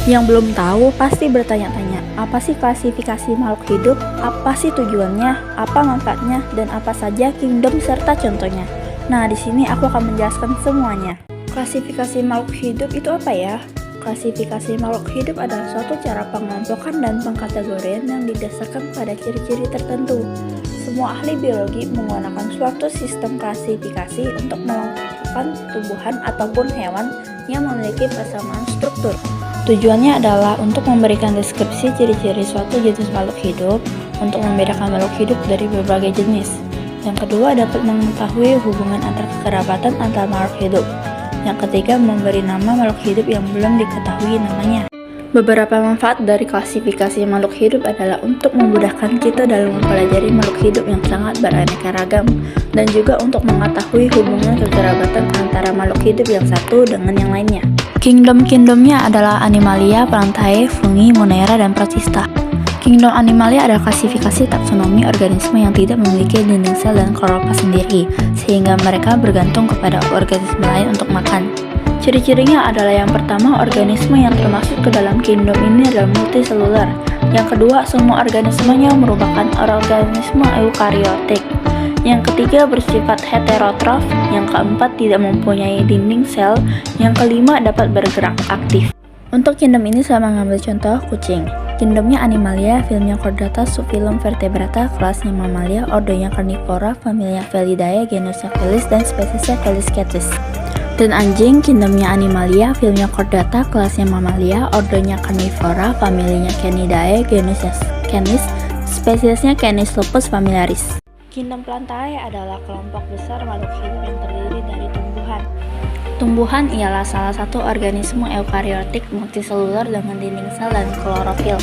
Yang belum tahu pasti bertanya-tanya, apa sih klasifikasi makhluk hidup, apa sih tujuannya, apa manfaatnya, dan apa saja kingdom serta contohnya. Nah, di sini aku akan menjelaskan semuanya. Klasifikasi makhluk hidup itu apa ya? Klasifikasi makhluk hidup adalah suatu cara pengelompokan dan pengkategorian yang didasarkan pada ciri-ciri tertentu. Semua ahli biologi menggunakan suatu sistem klasifikasi untuk mengelompokkan tumbuhan ataupun hewan yang memiliki persamaan struktur. Tujuannya adalah untuk memberikan deskripsi ciri-ciri suatu jenis makhluk hidup, untuk membedakan makhluk hidup dari berbagai jenis. Yang kedua, dapat mengetahui hubungan antar kekerabatan antar makhluk hidup. Yang ketiga, memberi nama makhluk hidup yang belum diketahui namanya. Beberapa manfaat dari klasifikasi makhluk hidup adalah untuk memudahkan kita dalam mempelajari makhluk hidup yang sangat beraneka ragam, dan juga untuk mengetahui hubungan kekerabatan antara makhluk hidup yang satu dengan yang lainnya. Kingdom-kingdomnya adalah Animalia, Plantae, Fungi, Monera, dan Protista. Kingdom Animalia adalah klasifikasi taksonomi organisme yang tidak memiliki dinding sel dan kloroplast sendiri, sehingga mereka bergantung kepada organisme lain untuk makan. Ciri-cirinya adalah yang pertama, organisme yang termasuk ke dalam kingdom ini adalah multiselular. Yang kedua, semua organismenya merupakan organisme eukariotik. Yang ketiga, bersifat heterotrof. Yang keempat, tidak mempunyai dinding sel. Yang kelima, dapat bergerak aktif. Untuk kingdom ini saya mengambil contoh kucing. Kingdomnya Animalia, filmnya Chordata, subfilum Vertebrata, kelasnya Mammalia, ordonya Carnivora, familia Felidae, genusnya Felis, dan spesiesnya Felis catus. Dan anjing, kingdomnya Animalia, filmnya Chordata, kelasnya Mammalia, ordonya Carnivora, familianya Canidae, genusnya Canis, spesiesnya Canis lupus familiaris. Kingdom Plantae adalah kelompok besar makhluk hidup yang terdiri dari tumbuhan. Tumbuhan ialah salah satu organisme eukariotik multiselular dengan dinding sel dan klorofil.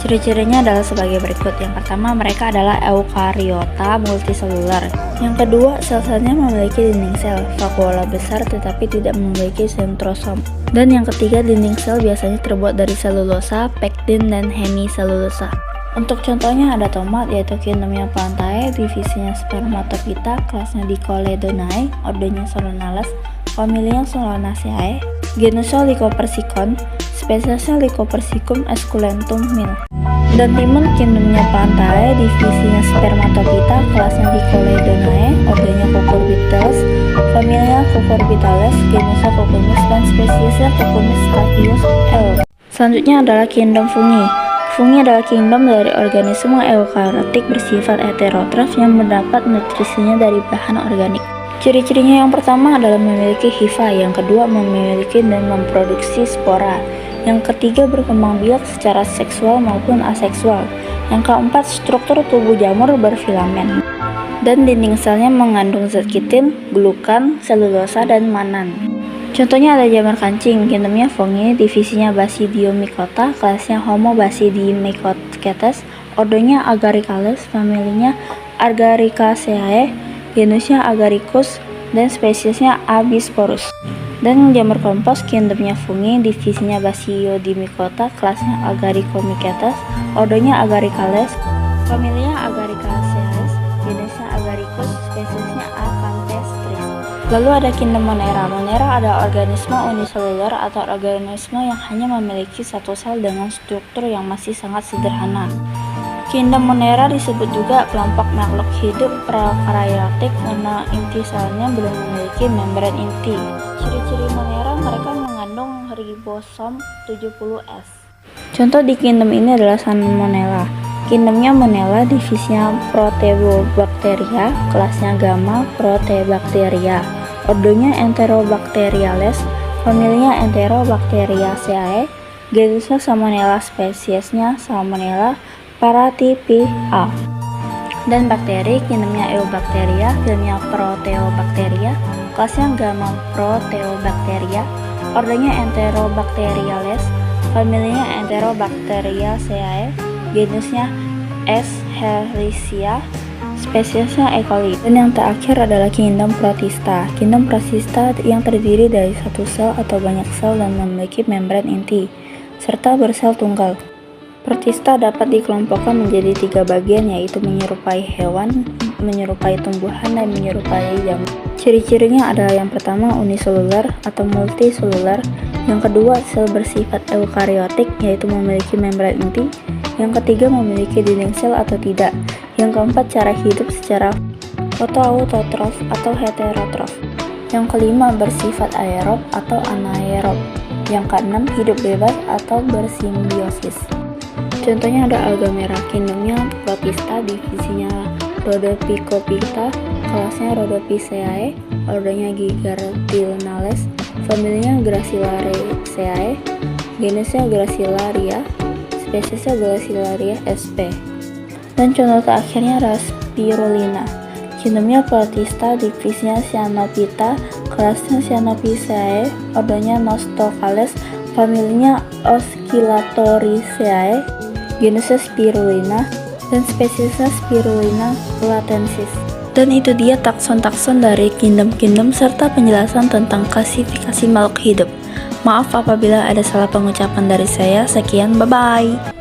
Ciri-cirinya adalah sebagai berikut. Yang pertama, mereka adalah eukariota multiselular. Yang kedua, sel-selnya memiliki dinding sel, vakuola besar tetapi tidak memiliki sentrosom. Dan yang ketiga, dinding sel biasanya terbuat dari selulosa, pektin, dan hemiselulosa. Untuk contohnya ada tomat, yaitu kingdomnya Plantae, divisinya Spermatophyta, kelasnya Dicotyledonae, ordonya Solanaceae, familianya Solanaceae, genusnya Lycopersicon, spesiesnya Lycopersicum esculentum Mill. Dan timun, kingdomnya Plantae, divisinya Spermatophyta, kelasnya Dicotyledonae, ordonya Cucurbitales, familianya Cucurbitales, genusnya Cucumis, dan spesiesnya Cucumis staphylos L. Selanjutnya adalah kingdom Fungi. Fungi adalah kingdom dari organisme eukariotik bersifat heterotrof yang mendapat nutrisinya dari bahan organik. Ciri-cirinya yang pertama adalah memiliki hifa, yang kedua memiliki dan memproduksi spora, yang ketiga berkembang biak secara seksual maupun aseksual, yang keempat struktur tubuh jamur berfilamen, dan dinding selnya mengandung zat kitin, glukan, selulosa, dan mannan. Contohnya ada jamur kancing, kingdomnya Fungi, divisinya Basidiomycota, kelasnya Homo Basidiomycetes, ordonya Agaricales, familinya Agaricaceae, genusnya Agaricus, dan spesiesnya Abisporus. Dan jamur kompos, kingdomnya Fungi, divisinya Basidiomycota, kelasnya Agaricomycetes, ordonya Agaricales, familinya Agaricaceae, genusnya Agaricus, spesiesnya Acanthestris. Lalu ada kingdom Monera. Monera adalah organisme uniselular atau organisme yang hanya memiliki satu sel dengan struktur yang masih sangat sederhana. Kingdom Monera disebut juga kelompok makhluk hidup prokaryotik karena inti selnya belum memiliki membran inti. Ciri-ciri Monera, mereka mengandung ribosom 70S. Contoh di kingdom ini adalah Salmonella. Kingdomnya Monella, divisinya Proteobacteria, kelasnya Gamma Protebacteria, ordonya Enterobacteriales, familinya Enterobacteriaceae, genusnya Salmonella, spesiesnya Salmonella paratypia. Dan bakteri, kingdomnya Eubacteria, filmnya Proteobacteria, kelasnya Gamma Proteobacteria, ordonya Enterobacteriales, familinya Enterobacteriaceae, genusnya Escherichia, spesiesnya E. coli. Dan yang terakhir adalah kingdom Protista. Kingdom Protista yang terdiri dari satu sel atau banyak sel dan memiliki membran inti, serta bersel tunggal. Protista dapat dikelompokkan menjadi 3 bagian, yaitu menyerupai hewan, menyerupai tumbuhan, dan menyerupai jamur. Ciri-cirinya adalah yang pertama uniseluler atau multiseluler, yang kedua sel bersifat eukariotik yaitu memiliki membran inti, yang ketiga memiliki dinding sel atau tidak, yang keempat cara hidup secara fotoautotrof atau heterotrof, yang kelima bersifat aerob atau anaerob, yang keenam hidup bebas atau bersimbiosis. Contohnya ada alga merah, kingdomnya Protista, divisinya Rhodophycophyta, kelasnya Rhodopiceae, ordernya Gigardilinales, familinya Gracilaceae, genusnya Gracilaria, spesiesnya Gracilaria sp. Dan contoh terakhirnya adalah Spirulina, kingdomnya Protista, divisinya Cyanophyta, kelasnya Cyanopiceae, ordernya Nostocales, familinya Osculatoriaceae, genusnya Spirulina, dan spesiesnya Spirulina latensis. Dan itu dia takson-takson dari kingdom-kingdom serta penjelasan tentang klasifikasi makhluk hidup. Maaf apabila ada salah pengucapan dari saya. Sekian, bye-bye.